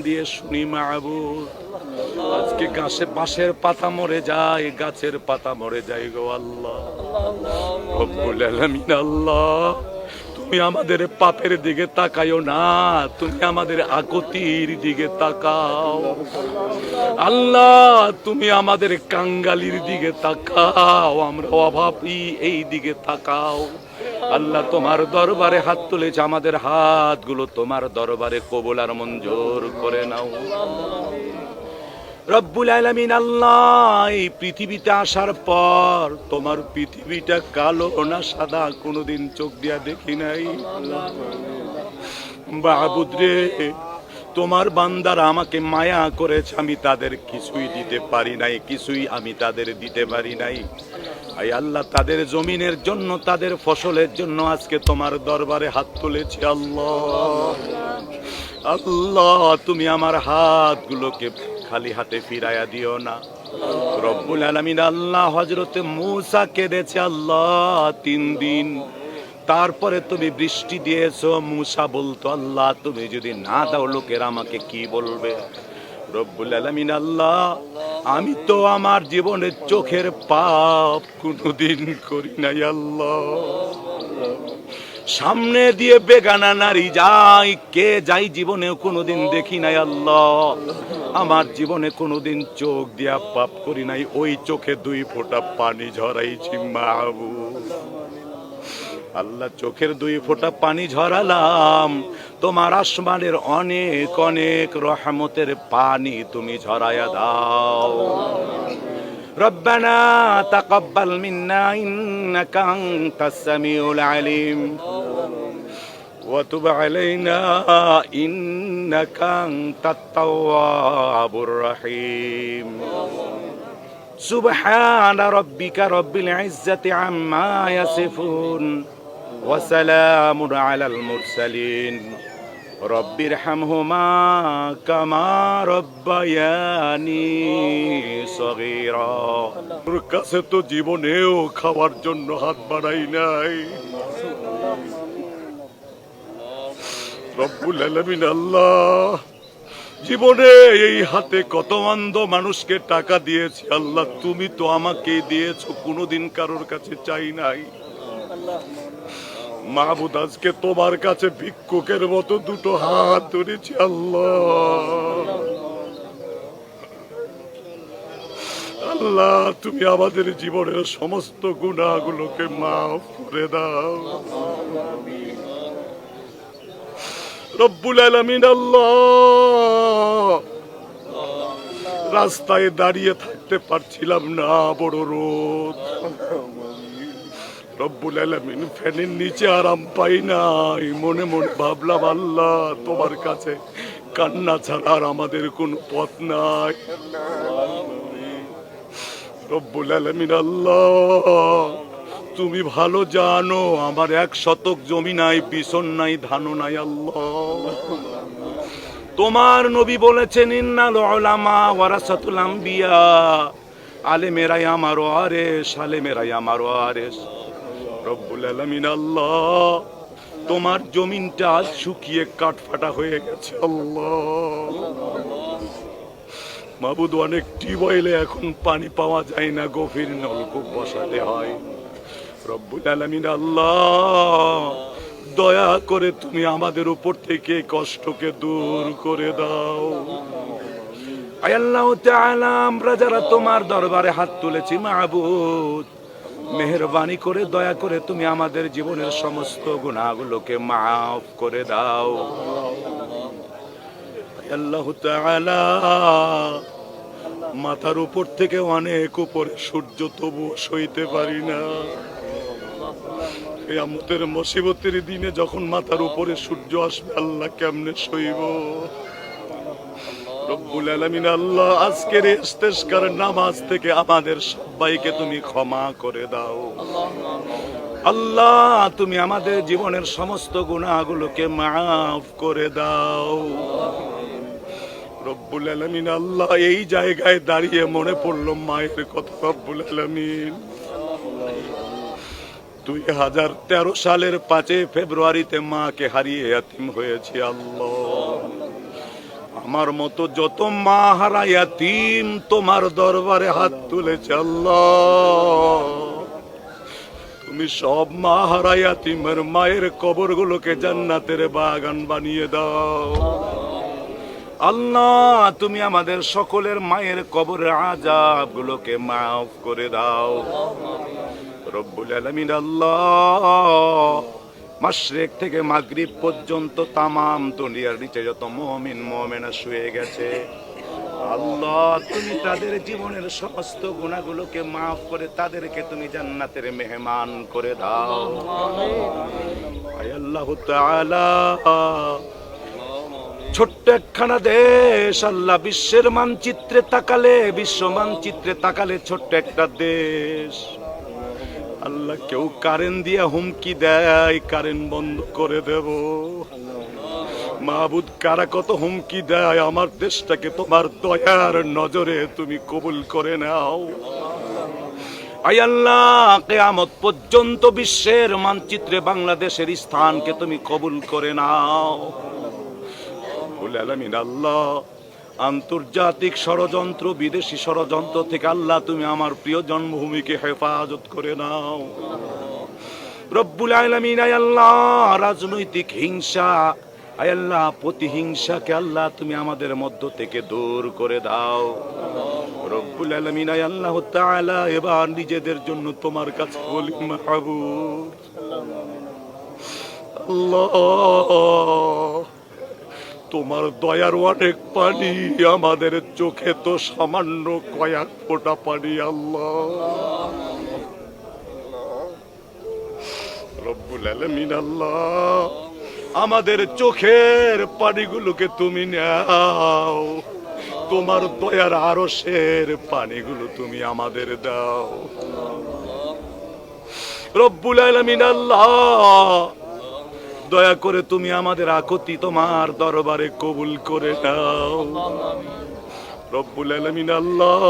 দিয়ে শুনি মাহবুব, আজকে বাঁশের পাতা মরে যায়, গাছের পাতা মরে যায় গো আল্লাহ। রব্বুল আলামিন আল্লাহ, তুমি আমাদের পাপের দিকে তাকাইও না, তুমি আমাদের আকতির দিকে তাকাও আল্লাহ, তুমি আমাদের কাঙ্গালির দিকে তাকাও, আমরা অভাবী এই দিকে তাকাও আল্লাহ। তোমার দরবারে হাত তুলেছে, আমাদের হাতগুলো তোমার দরবারে কবুল আর মঞ্জুর করে নাও রব্বুল আলামিন আল্লাহ। এই পৃথিবীতে আসার পর তোমার পৃথিবীটা কালো না সাদা কোনোদিন চোখ দিয়া দেখি নাই মাহবুদ রে। তোমার বান্দারা আমাকে মায়া করেছে, আমি তাদের কিছুই দিতে পারি নাই, কিছুই আমি তাদের দিতে পারি নাই। আয় আল্লাহ, তাদের জমিনের জন্য, তাদের ফসলের জন্য আজকে তোমার দরবারে হাত তুলেছি আল্লাহ। আল্লাহ, তুমি আমার হাতগুলোকে খালি হাতে ফিরাইয়া দিও না রব্বুল আলামিন আল্লাহ। হযরতে মূসা কেঁদেছে আল্লাহ 3 দিন, তারপরে তুমি বৃষ্টি দিয়েছো। মূসা বলতো আল্লাহ তুমি যদি না দাও লোকেরা আমাকে কি বলবে। রব্বুল আলামিন আল্লাহ, আমি তো আমার জীবনের চোখের পাপ কোনোদিন করি নাই আল্লাহ। সামনে দিয়ে বেগানা নারী যাই কে যাই জীবনেও কোনোদিন দেখি নাই আল্লাহ। আমার জীবনে কোনোদিন চোখ দিয়া পাপ করি নাই, ওই চোখে 2 ফোঁটা পানি ঝরাইছি মাহবুব আল্লাহ। চোখের 2 ফোঁটা পানি ঝরালাম, তোমার আসমানের অনেক অনেক রহমতের পানি তুমি ঝরাইয়া দাও। রব্বানা তাকাব্বাল মিন্না ইন্নাকা আনতাস সামিউল আলিম ওয়া তুব আলাইনা ইন্নাকা আনতাত তাওয়াবুর রহিম। সুবহানা রাব্বিকা রাব্বিল ইজ্জাতি আম্মা ইয়াসিফুন ওয়া সালামুন আলাল মুরসালিন রব্বিরহামহুমা কামা রব্বায়ানি সগীরা। তোর কাছে তো জীবনেও খাওয়ার জন্য হাত বাড়াই নাই রব্বুল আলামিন আল্লাহ। জীবনে এই হাতে কত অন্ধ মানুষকে টাকা দিয়েছি আল্লাহ, তুমি তো আমাকে দিয়েছো, কোনোদিন কারোর কাছে চাই নাই মাহবুদ। আজকে তোমার কাছে ভিক্ষুকের মতো 2টো হাত ধরেছি আল্লাহ। আল্লাহ, তুমি আমাদের জীবনের সমস্ত গুনাহগুলোকে মাফ করে দাও রব্বুল আলামিন আল্লাহ। রাস্তায় দাঁড়িয়ে থাকতে পারছিলাম না, বড় রোদ রব্বুল আলামিন। ফ্যানের নিচে আরাম পাই নাই, মনে মনে ভাবলাম আল্লাহ তোমার কাছে কান্না ছাড়া আর আমাদের কোনো পথ নাই রব্বুল আলামিন আল্লাহ। তুমি ভালো জানো আমার 1 শতক জমি নাই, বিছন নাই, ধানও নাই আল্লাহ। তোমার নবী বলেছেন ইন্নাল উলামা ওয়ারাসাতুল আম্বিয়া, আলেমেরাই আমার ওয়ারিস, আলেমেরাই আমার ওয়ারিস রব্বুল আলামিন আল্লাহ। তোমার জমিনটা আজ শুকিয়ে কাঠফাটা হয়ে গেছে আল্লাহ। মাবুদ, অনেক টিউবওয়েলে এখন পানি পাওয়া যায় না, গভীর নলকূপ বসাতে হয় রব্বুল আলামিন আল্লাহ। দয়া করে তুমি আমাদের উপর থেকে কষ্টকে দূর করে দাও আয় আল্লাহ তাআলা। আমরা যারা তোমার দরবারে হাত তুলেছি মাবুদ, মেহেরবানি করে দয়া করে তুমি আমাদের জীবনের সমস্ত গুনাহগুলোকে মাফ করে দাও আল্লাহ তাআলা। মাথার উপর থেকে অনেক উপরে সূর্য, তবু সইতে পারি না। কিয়ামতের মুসিবতের দিনে যখন মাথার উপরে সূর্য আসবে আল্লাহ কেমনে সইব রব্বুল আলামিন আল্লাহ। আজকের ইস্তেসকার নামাজ থেকে আমাদের সবাইকে তুমি ক্ষমা করে দাও আল্লাহ। তুমি আমাদের জীবনের সমস্ত গুনাহগুলোকে মাফ করে দাও রব্বুল আলামিন আল্লাহ। এই জায়গায় দাঁড়িয়ে মনে পড়লো মায়ের কথা রব্বুল আলামিন। 2013 সালের 5 ফেব্রুয়ারিতে মাকে হারিয়ে এতিম হয়েছি আল্লাহ। আমার মতো যত মা হারা ইয়াতীম তোমার দরবারে হাত তুলেছে আল্লাহ, তুমি সব মা হারা ইয়াতীমের মায়ের কবরগুলোকে জান্নাতের বাগান বানিয়ে দাও আল্লাহ। তুমি আমাদের সকলের মায়ের কবরের আযাব গুলোকে মাফ করে দাও রব্বুল আলামিন। আল্লাহ, মাশরিক থেকে মাগরিব পর্যন্ত তামাম দুনিয়ার নিচে যত মুমিন মুমিনা শুয়ে গেছে আল্লাহ, তুমি তাদের জীবনের সমস্ত গুনাহগুলোকে মাফ করে তাদেরকে তুমি জান্নাতের মেহমান করে দাও আয় আল্লাহ তাআলা। ছোট্ট একখানা দেশ আল্লাহ, বিশ্বের মানচিত্রে তাকালে, বিশ্ব মানচিত্রে তাকালে ছোট্ট একটা দেশ আল্লাহ, কেউ কারেন্ট দিয়া হুমকি দেয় কারেন্ট বন্ধ করে দেব, মাহবুদ কারা কত হুমকি দেয়, আমার দেশটাকে তোমার দয়ার নজরে তুমি কবুল করে নাও আয় আল্লাহ। কিয়ামত পর্যন্ত বিশ্বের মানচিত্রে বাংলাদেশের স্থানকে তুমি কবুল করে নাও রব্বুল আলামিন। আল্লাহ, আন্তর্জাতিক ষড়যন্ত্র, বিদেশি ষড়যন্ত্র থেকে আল্লাহ তুমি আমার প্রিয় জন্মভূমিকে হেফাজত করে নাও রব্বুল আলামিন। আয় আল্লাহ, রাজনৈতিক হিংসা, আয় আল্লাহ প্রতিহিংসাকে আল্লাহ তুমি আমাদের মধ্য থেকে দূর করে দাও রব্বুল আলামিন। আয় আল্লাহ তাআলা, এবার নিজেদের জন্য তোমার কাছে বলি মাহবুব আল্লাহ, তোমার দয়ার অনেক পানি, আমাদের চোখে তো সামান্য কয়েক ফোঁটা পানি আল্লাহ রব্বুল আলামিন। আল্লাহ, আমাদের চোখের পানিগুলোকে তুমি নাও, তোমার দয়ার আরশের পানিগুলো তুমি আমাদের দাও রব্বুল আলামিন। আল্লাহ, দয়া করে তুমি আমাদের আকুতি তোমার দরবারে কবুল করে নাও রব্বুল আলামিন। আল্লাহ,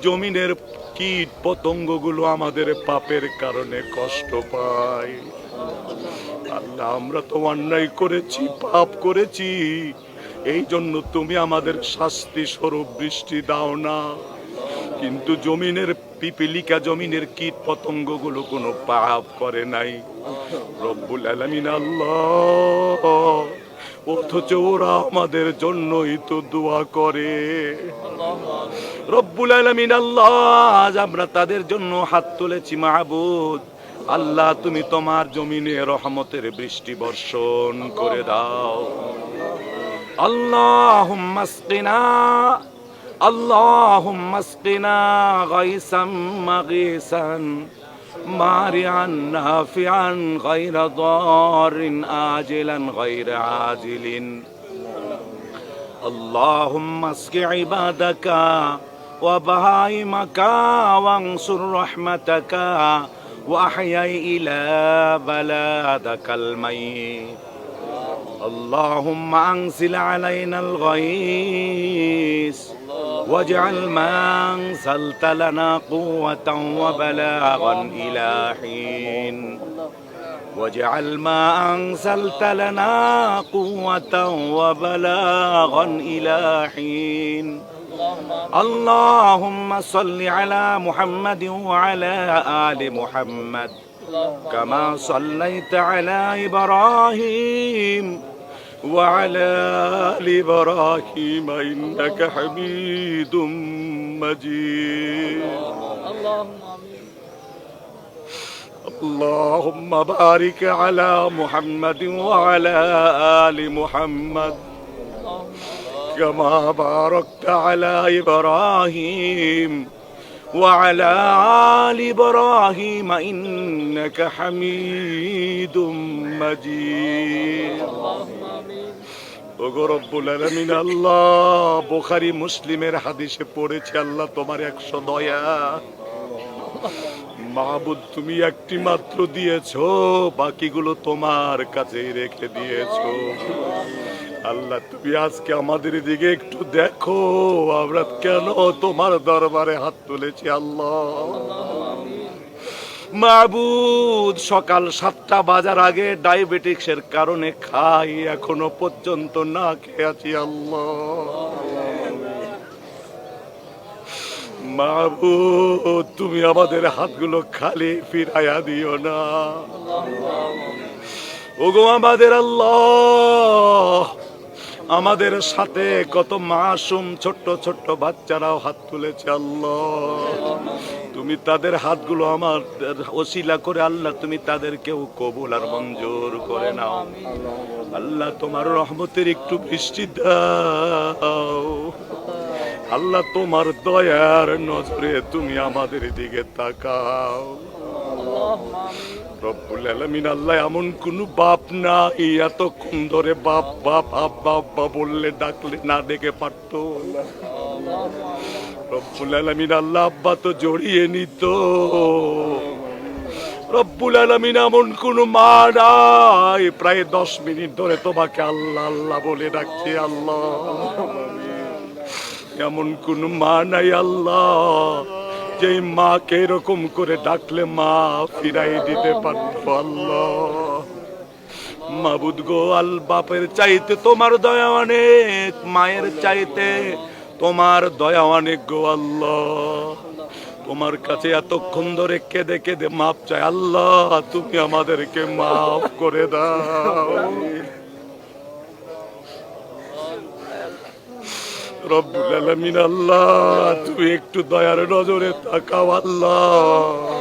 জমিনের কীট পতঙ্গগুলো আমাদের পাপের কারণে কষ্ট পায় আল্লাহ, আমরা তো অন্যায় করেছি, পাপ করেছি, এই জন্য তুমি আমাদের শাস্তি স্বরূপ বৃষ্টি দাও না, কিন্তু জমিনের পিপিলিকা, জমিনের কীট পতঙ্গগুলো কোনো পাপ করে নাই রব্বুল আলামিন। আল্লাহ, অথচ ওরা আমাদের জন্যই তো দোয়া করে রব্বুল আলামিন। আল্লাহ, আজ আমরা তাদের জন্য হাত তুলেছি মাহবুদ আল্লাহ, তুমি তোমার জমিনে রহমতের বৃষ্টি বর্ষণ করে দাও আল্লাহুম্মা আসকিনা, আল্লাহুম্মা আসকিনা গায়সাম মাগীসান মারিআন নাফিআন গায়রা দারিন আজিলান গায়রা আজিলিন। আল্লাহুম্মা আসকি ইবাদাকা ওয়া বাহাইমাকা ওয়ানসুর রাহমাতাকা وأحيي إلى بلادك الميت. اللهم أنزل علينا الغيث واجعل ما أنزلت لنا قوة وبلاغا إلى حين. واجعل ما أنزلت لنا قوة وبلاغا إلى حين. اللهم صل على محمد وعلى آل محمد كما صليت على إبراهيم وعلى آل إبراهيم إنك حميد مجيد. اللهم بارك على محمد وعلى آل محمد كما باركت على إبراهيم وعلى آل إبراهيم إنك حميد مجيد. ওগো রব্বুল আলামিন, আল্লাহ, বুখারী মুসলিমের হাদিসে পড়েছে আল্লাহ তোমার 100 দয়া মাহবুদ, তুমি একটি মাত্র দিয়েছো, বাকিগুলো তোমার কাছেই রেখে দিয়েছো আল্লাহ। তুমি আজকে আমাদের দিকে একটু দেখো, আমরা কেন তোমার দরবারে হাত তুলেছি আল্লাহ। মাবুদ, সকাল 7টা বাজার আগে ডায়াবেটিক্সের কারণে খাই, এখনো পর্যন্ত না খেয়ে আছি আল্লাহ। মাবুদ, তুমি আমাদের হাতগুলো খালি ফিরাইয়া দিও না। ওগো আমাদের আল্লাহ, আমাদের সাথে কত মাসুম ছোট্ট ছোট্ট বাচ্চারাও হাত তুলেছে আল্লাহ, তুমি তাদের হাতগুলো আমার ওসিলা করে আল্লাহ তুমি তাদেরকেও কবুল আর মঞ্জুর করে নাও আল্লাহ। তোমার রহমতের একটু বৃষ্টি দাও আল্লাহ, তোমার দয়ার নজরে তুমি আমাদের দিকে তাকাও রব্বুল আলামিন। আল্লাহ, এমন কোন বাপ নাই এতক্ষণ ধরে বাপ বাপ আব্বা আব্বা বললে ডাকলে না ডেকে পারতো। রব্বুল আলামিন, আল্লাহ আব্বা তো জড়িয়ে নিত। রব্বুল আলামিন, এমন কোন মা নাই প্রায় 10 মিনিট ধরে তোমাকে আল্লাহ আল্লাহ বলে ডাকছে আল্লাহ। এমন কোন মা নাই আল্লাহ যে মাকে এরকম করে ডাকলে মা ফিরাই দিতে পারতো আল্লাহ। মাবুদ গো, আল বাপের চাইতে তোমার দয়া অনেক, মায়ের চাইতে তোমার দয়া অনেক গো আল্লাহ। তোমার কাছে এতক্ষণ ধরে কেঁদে কেঁদে মাপ চাই আল্লাহ, তুমি আমাদেরকে মাফ করে দাও রব্বুল আলামিন। আল্লাহ, তুমি একটু দয়ার নজরে তাকাও আল্লাহ।